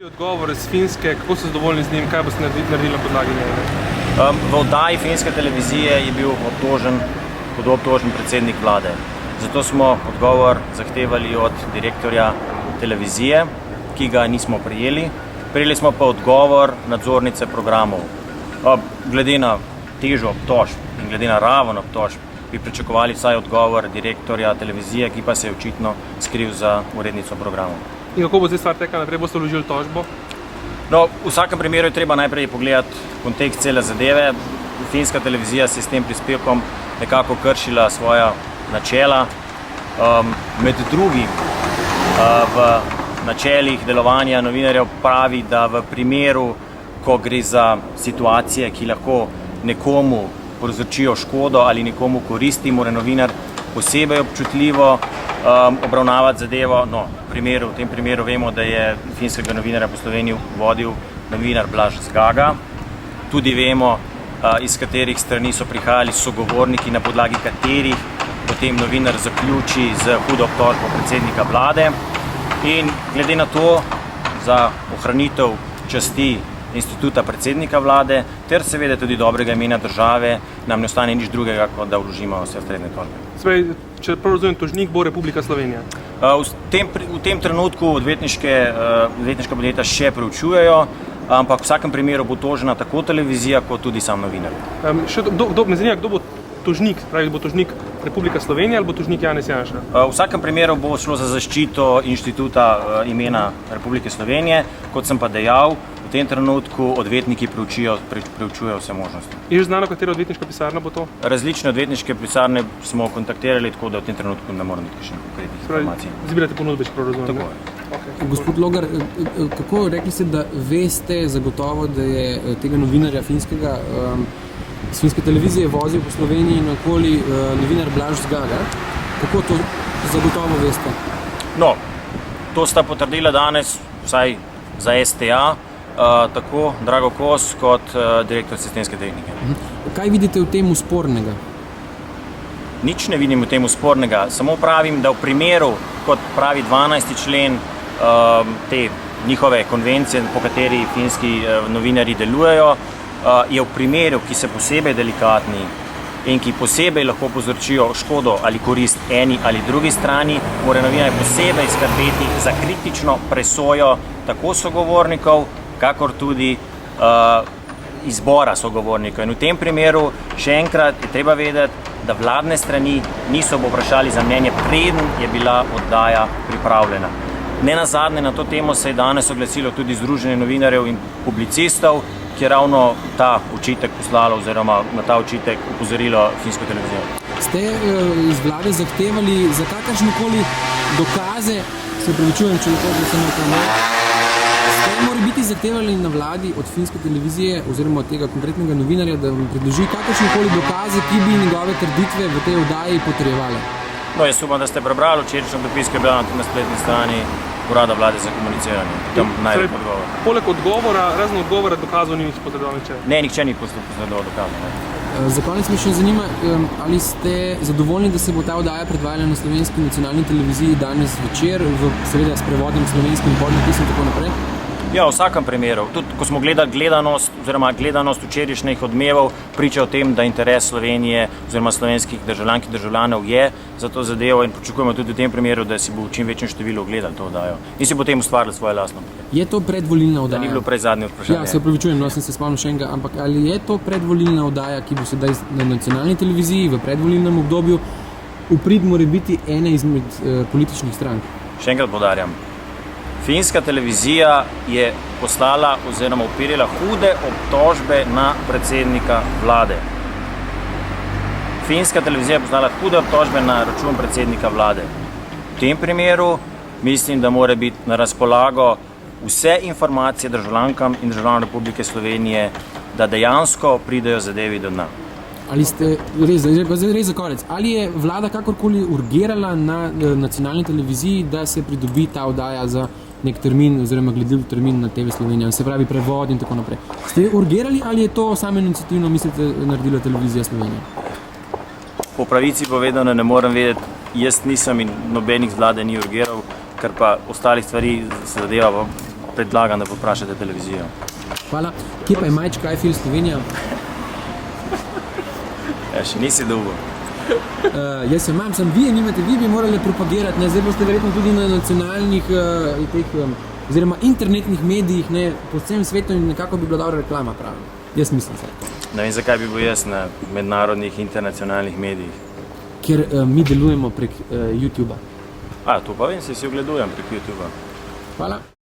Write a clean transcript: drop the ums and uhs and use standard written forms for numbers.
Odgovor iz Finske, kako so zadovoljni z njim, kaj boste naredili na podlagi njega? V oddaji finske televizije je bil obtožen predsednik vlade. Zato smo odgovor zahtevali od direktorja televizije, ki ga nismo prijeli. Prijeli smo pa odgovor nadzornice programov. Glede na težo obtožb in glede na raven obtožb bi pričakovali vsaj odgovor direktorja televizije, ki pa se je očitno skril za urednico programov. In kako bo zdaj stvar tekla naprej, boste vložili tožbo? No, v vsakem primeru je treba najprej pogledati kontekst cele zadeve. Finska televizija se je s tem prispevkom nekako kršila svoja načela. Med drugim v načelih delovanja novinarjev pravi, da v primeru, ko gre za situacije, ki lahko nekomu povzročijo škodo ali nekomu koristi, mora novinar posebej občutljivo obravnavati zadevo. No, v tem primeru vemo, da je finskega novinarja po Sloveniji vodil novinar Blaž Zgaga. Tudi vemo, iz katerih strani so prihajali sogovorniki, na podlagi katerih potem novinar zaključi z hudo obtožbo predsednika vlade. In glede na to, za ohranitev časti instituta predsednika vlade ter seveda tudi dobrega imena države, nam ne ostane nič drugega, kot da vložimo vse ustrezne tožbe. Če prav razumem, tožnik bo Republika Slovenija? V tem trenutku odvetniška podjetja še preučujejo, ampak v vsakem primeru bo tožena tako televizija, kot tudi sam novinar. Me zanima, kdo bo tožnik? Pravi, bo tožnik Republika Slovenija ali bo tožnik Janez Janša? V vsakem primeru bo šlo za zaščito inštituta imena Republike Slovenije, kot sem pa dejal, v tem trenutku odvetniki preučujejo vse možnosti. Je že znano, katera odvetniška pisarna bo to? Različne odvetniške pisarne smo kontaktirali, tako da v tem trenutku ne morem biti še konkretnih informacij. Zbirate ponudbe, če prav razumem? Tako je. Okay. Gospod Logar, kako rekli ste, da veste zagotovo, da je tega novinarja finskega iz finske televizije vozil po Sloveniji in okoli novinar Blaž Zgaga? Kako to zagotovo veste? No, to sta potrdila danes vsaj za STA, tako Drago Kos kot direktor sistemske tehnike. Kaj vidite v tem spornega? Nič ne vidim v tem spornega, samo pravim, da v primeru, kot pravi 12. člen te njihove konvencije, po kateri finski novinarji delujejo, je v primeru, ki so posebej delikatni in ki posebej lahko povzročijo škodo ali korist eni ali drugi strani, mora novinar posebej skrbeti za kritično presojo tako sogovornikov, kakor tudi izbora sogovornikov. In v tem primeru, še enkrat, je treba vedeti, da vladne strani niso povprašali za mnenje, preden je bila oddaja pripravljena. Nenazadnje na to temo se je danes oglasilo tudi Združenje novinarjev in publicistov, ki je ravno ta očitek poslalo oziroma na ta očitek opozorilo finsko televizijo. Ste iz vlade zahtevali za kakršnekoli dokaze, se upravičujem, če lahko se ste morebiti zahtevali na vladi od finske televizije oziroma od tega konkretnega novinarja, da vam predloži kakršnekoli dokaze, ki bi njegove trditve v tej oddaji potrjevale? No, jaz upam, da ste prebrali včerajšnji dopis, ki je bil na spletni strani Urada vlade za komuniciranje. Tam največ odgovor. Poleg odgovora, razen odgovora, dokazov ni nič potredoval nihče? Ne, nihče ni potredoval dokazov. Za konec me še zanima, ali ste zadovoljni, da se bo ta oddaja predvajala na Slovenski nacionalni televiziji danes večer, seveda s prevodnim slovenskim podnapisom in tako naprej? Ja, v vsakem primeru. Tudi ko smo gledali gledanost včerajšnjih Odmevov, priča o tem, da interes Slovenije oziroma slovenskih državljank in državljanov je za to zadevo in pričakujemo tudi v tem primeru, da si bo v čim večjem številu ogledali to oddajo in si potem ustvarili svoje lastno. Je to predvolilna oddaja? Da ni bilo predzadnje vprašanje. Ja, se upravičujem, no sem se spomnil še enega, ampak ali je to predvolilna oddaja, ki bo sedaj na nacionalni televiziji v predvolilnem obdobju v prid morebiti ene izmed političnih strank? Še enkrat poudarjam. Finska televizija je poslala oziroma uperila hude obtožbe na predsednika vlade. Finska televizija je poslala hude obtožbe na račun predsednika vlade. V tem primeru mislim, da mora biti na razpolago vse informacije državljankam in državljanom Republike Slovenije, da dejansko pridejo zadevi do dna. Ali ste, res za konec, ali je vlada kakorkoli urgirala na nacionalni televiziji, da se pridobi ta oddaja za nek termin oziroma gledljiv termin na TV Slovenija, se pravi prevod in tako naprej? Ste urgirali ali je to samo iniciativno, mislite, naredila televizija Slovenija? Po pravici povedano ne morem vedeti, jaz nisem in nobenih z vlade ni urgiral, ker pa ostalih stvari se zadeva predlagam, da poprašate televizijo. Hvala. Kje pa je Majč Kajfil Slovenija? Ja, še nisi dolgo. Jaz imam, vi bi morali propagirati, ne? Zdaj boste verjetno tudi na nacionalnih oziroma internetnih medijih, ne, po vsem svetu in nekako bi bila dobra reklama, pravim. Jaz mislim se. Ne vem, zakaj bi bil jaz na mednarodnih internacionalnih medijih. Ker mi delujemo prek YouTuba. To pa vem, se si ogledujem prek YouTuba. Hvala.